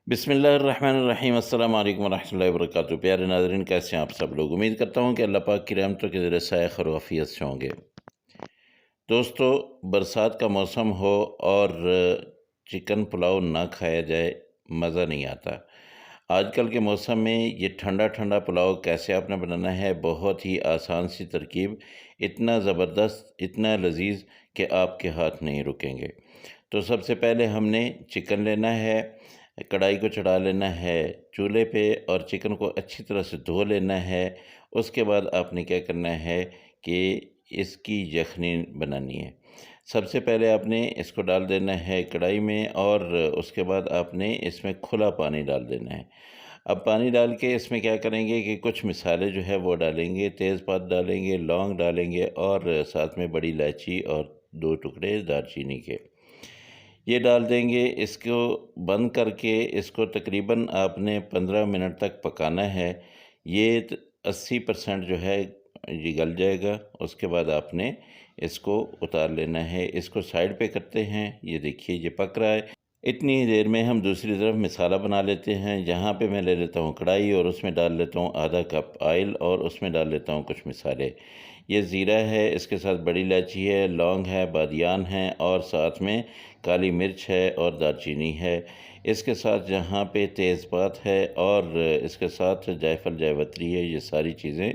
बिस्मिल्लाहिर्रहमानिर्रहीम अस्सलाम वालेकुम रहमतुल्लाहि व बरकातुहू। प्यारे नाज़रीन, कैसे हैं आप सब लोग। उम्मीद करता हूँ कि अल्लाह पाक की रहमतों के ज़रिए से खैर आफियत से होंगे। दोस्तों, बरसात का मौसम हो और चिकन पुलाव ना खाया जाए, मज़ा नहीं आता। आजकल के मौसम में ये ठंडा ठंडा पुलाव कैसे आपने बनाना है, बहुत ही आसान सी तरकीब, इतना ज़बरदस्त, इतना लजीज कि आपके हाथ नहीं रुकेंगे। तो सबसे पहले हमने चिकन लेना है, कढ़ाई को चढ़ा लेना है चूल्हे पे और चिकन को अच्छी तरह से धो लेना है। उसके बाद आपने क्या करना है कि इसकी यखनी बनानी है। सबसे पहले आपने इसको डाल देना है कढ़ाई में और उसके बाद आपने इसमें खुला पानी डाल देना है। अब पानी डाल के इसमें क्या करेंगे कि कुछ मिसाले जो है वो डालेंगे, तेज़पात डालेंगे, लौंग डालेंगे और साथ में बड़ी इलायची और 2 टुकड़े दालचीनी के। ये डाल देंगे, इसको बंद करके इसको तकरीबन आपने 15 मिनट तक पकाना है। ये 80% जो है ये गल जाएगा। उसके बाद आपने इसको उतार लेना है। इसको साइड पे करते हैं। ये देखिए ये पक रहा है। इतनी ही देर में हम दूसरी तरफ मसाला बना लेते हैं। यहाँ पे मैं ले लेता हूँ कढ़ाई और उसमें डाल लेता हूँ आधा कप ऑयल और उसमें डाल लेता हूँ कुछ मसाले। ये ज़ीरा है, इसके साथ बड़ी इलायची है, लौंग है, बादियान है और साथ में काली मिर्च है और दालचीनी है। इसके साथ यहाँ पे तेज़पात है और इसके साथ जायफल जावित्री है। ये सारी चीज़ें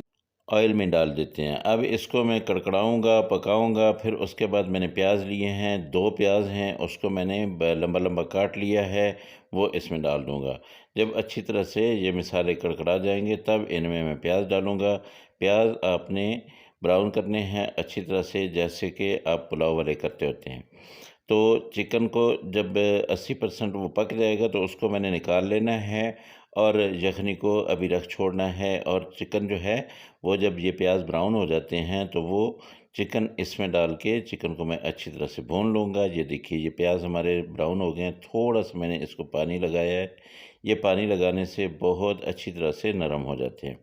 ऑयल में डाल देते हैं। अब इसको मैं कड़कड़ाऊँगा, पकाऊँगा। फिर उसके बाद मैंने प्याज लिए हैं, 2 प्याज हैं, उसको मैंने लंबा लंबा काट लिया है, वो इसमें डाल दूँगा। जब अच्छी तरह से ये मसाले कड़कड़ा जाएंगे तब इनमें मैं प्याज डालूँगा। प्याज आपने ब्राउन करने हैं अच्छी तरह से, जैसे कि आप पुलाव वाले करते होते हैं। तो चिकन को जब 80% वो पक जाएगा तो उसको मैंने निकाल लेना है और यखनी को अभी रख छोड़ना है। और चिकन जो है वो जब ये प्याज ब्राउन हो जाते हैं तो वो चिकन इसमें डाल के चिकन को मैं अच्छी तरह से भून लूँगा। ये देखिए ये प्याज हमारे ब्राउन हो गए हैं। थोड़ा सा मैंने इसको पानी लगाया है। ये पानी लगाने से बहुत अच्छी तरह से नरम हो जाते हैं।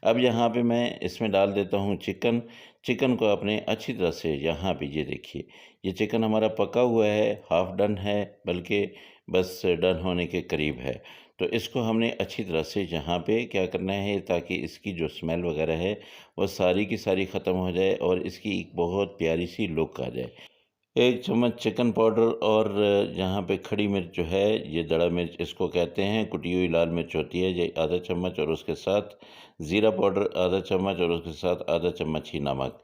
अब यहाँ पे मैं इसमें डाल देता हूँ चिकन। चिकन को आपने अच्छी तरह से यहाँ पे ये देखिए ये चिकन हमारा पका हुआ है, हाफ़ डन है, बल्कि बस डन होने के करीब है। तो इसको हमने अच्छी तरह से यहाँ पे क्या करना है ताकि इसकी जो स्मेल वग़ैरह है वो सारी की सारी ख़त्म हो जाए और इसकी एक बहुत प्यारी सी लुक आ जाए। 1 चम्मच चिकन पाउडर और यहाँ पे खड़ी मिर्च जो है ये दड़ा मिर्च इसको कहते हैं, कुटी हुई लाल मिर्च होती है, ये आधा चम्मच और उसके साथ ज़ीरा पाउडर आधा चम्मच और उसके साथ आधा चम्मच ही नमक।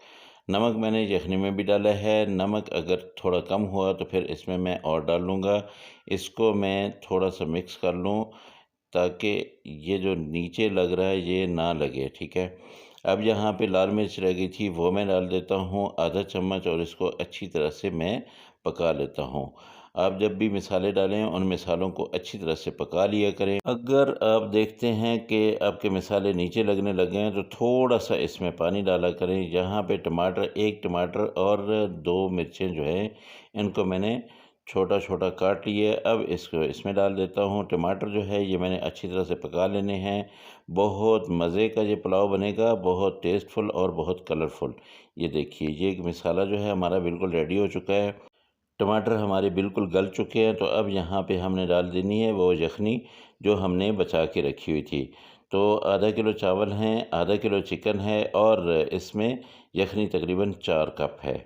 नमक मैंने यखनी में भी डाला है। नमक अगर थोड़ा कम हुआ तो फिर इसमें मैं और डाल लूँगा। इसको मैं थोड़ा सा मिक्स कर लूँ ताकि ये जो नीचे लग रहा है ये ना लगे, ठीक है। अब यहाँ पे लाल मिर्च रह गई थी वो मैं डाल देता हूँ आधा चम्मच और इसको अच्छी तरह से मैं पका लेता हूँ। आप जब भी मसाले डालें उन मसालों को अच्छी तरह से पका लिया करें। अगर आप देखते हैं कि आपके मसाले नीचे लगने लगे हैं तो थोड़ा सा इसमें पानी डाला करें। यहाँ पे टमाटर 1 टमाटर और 2 मिर्चें जो हैं इनको मैंने छोटा-छोटा काट लिए। अब इसको इसमें डाल देता हूँ। टमाटर जो है ये मैंने अच्छी तरह से पका लेने हैं। बहुत मज़े का ये पुलाव बनेगा, बहुत टेस्टफुल और बहुत कलरफुल। ये देखिए ये मसाला जो है हमारा बिल्कुल रेडी हो चुका है। टमाटर हमारे बिल्कुल गल चुके हैं। तो अब यहाँ पे हमने डाल देनी है वो यखनी जो हमने बचा के रखी हुई थी। तो आधा किलो चावल हैं, आधा किलो चिकन है और इसमें यखनी तकरीबन 4 कप है।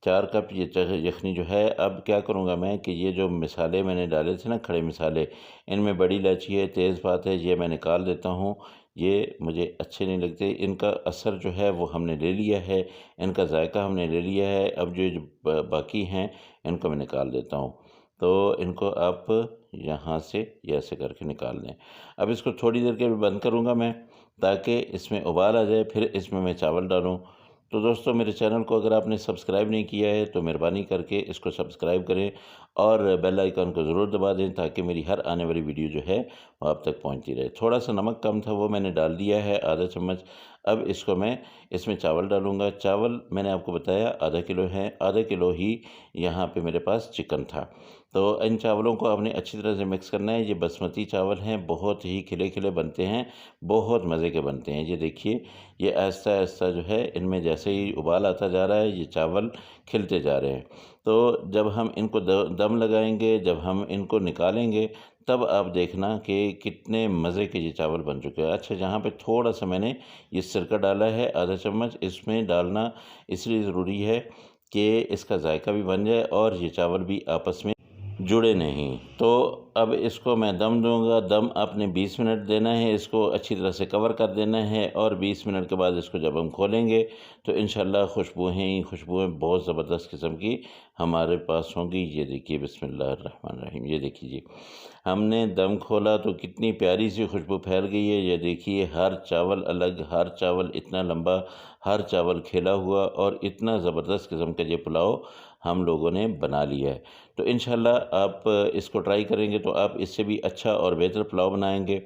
4 कप ये यखनी जो है। अब क्या करूँगा मैं कि ये जो मसाले मैंने डाले थे ना खड़े मसाले, इनमें बड़ी इलायची है, तेज़पात है, ये मैं निकाल देता हूँ। ये मुझे अच्छे नहीं लगते। इनका असर जो है वो हमने ले लिया है, इनका जायका हमने ले लिया है। अब जो जो बाकी हैं इनको मैं निकाल देता हूँ। तो इनको आप यहाँ से ये ऐसे करके निकाल दें। अब इसको थोड़ी देर के लिए बंद करूँगा मैं ताकि इसमें उबाल आ जाए, फिर इसमें मैं चावल डालूँ। तो दोस्तों, मेरे चैनल को अगर आपने सब्सक्राइब नहीं किया है तो मेहरबानी करके इसको सब्सक्राइब करें और बेल आइकन को ज़रूर दबा दें ताकि मेरी हर आने वाली वीडियो जो है वो आप तक पहुंचती रहे। थोड़ा सा नमक कम था वो मैंने डाल दिया है आधा चम्मच। अब इसको मैं इसमें चावल डालूँगा। चावल मैंने आपको बताया आधा किलो है, आधा किलो ही यहाँ पे मेरे पास चिकन था। तो इन चावलों को आपने अच्छी तरह से मिक्स करना है। ये बासमती चावल हैं, बहुत ही खिले खिले बनते हैं, बहुत मज़े के बनते हैं। ये देखिए ये आहिस्ता आहिस्ता जो है इनमें जैसे ही उबाल आता जा रहा है ये चावल खिलते जा रहे हैं। तो जब हम इनको दम लगाएंगे, जब हम इनको निकालेंगे तब आप देखना कि कितने मज़े के ये चावल बन चुके हैं। अच्छा, यहाँ पे थोड़ा-सा मैंने ये सिरका डाला है आधा चम्मच, इसमें डालना इसलिए ज़रूरी है कि इसका जायका भी बन जाए और ये चावल भी आपस में जुड़े नहीं। तो अब इसको मैं दम दूँगा। दम आपने 20 मिनट देना है, इसको अच्छी तरह से कवर कर देना है और 20 मिनट के बाद इसको जब हम खोलेंगे तो इंशाल्लाह खुशबुएँ ही खुशबुएँ बहुत ज़बरदस्त किस्म की हमारे पास होंगी। ये देखिए, बिस्मिल्लाहिर्रहमानिर्रहीम, ये देखिए जी, हमने दम खोला तो कितनी प्यारी सी खुशबू फैल गई है। ये देखिए, हर चावल अलग, हर चावल इतना लंबा, हर चावल खिला हुआ और इतना ज़बरदस्त किस्म का ये पुलाव हम लोगों ने बना लिया है। तो इंशाल्लाह आप इसको ट्राई करेंगे तो आप इससे भी अच्छा और बेहतर पुलाव बनाएँगे।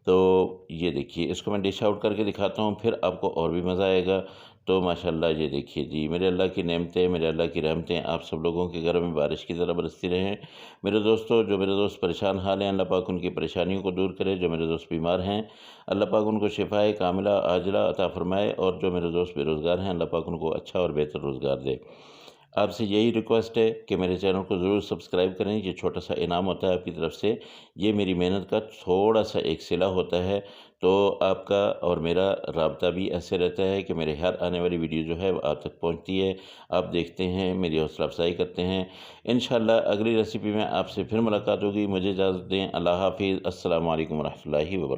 तो ये देखिए, इसको मैं डिश आउट करके दिखाता हूँ, फिर आपको और भी मज़ा आएगा। तो माशाल्लाह ये देखिए जी, मेरे अल्लाह की नेमतें, मेरे अल्लाह की रहमतें आप सब लोगों के घरों में बारिश की तरह बरसती रहें। मेरे दोस्तों, जो मेरे दोस्त परेशान हाल हैं, अल्लाह पाक उनकी परेशानियों को दूर करे। जो मेरे दोस्त बीमार हैं, अल्लाह पाक उनको शिफ़ाए कामिला आजिला अता फ़रमाए और जो मेरे दोस्त बेरोज़गार हैं, अल्लाह पाक उनको अच्छा और बेहतर रोज़गार दे। आपसे यही रिक्वेस्ट है कि मेरे चैनल को ज़रूर सब्सक्राइब करें। ये छोटा-सा इनाम होता है आपकी तरफ से, ये मेरी मेहनत का थोड़ा-सा एक सिला होता है। तो आपका और मेरा राब्ता भी ऐसे रहता है कि मेरे हर आने वाली वीडियो जो है वो आप तक पहुंचती है, आप देखते हैं, मेरी हौसला अफ़ज़ाई करते हैं। इंशाल्लाह अगली रेसिपी में आपसे फिर मुलाकात होगी। मुझे इजाज़त दें। अल्लाह हाफ़िज़। अस्सलामु अलैकुम व रहमतुल्लाहि व बरकातहू।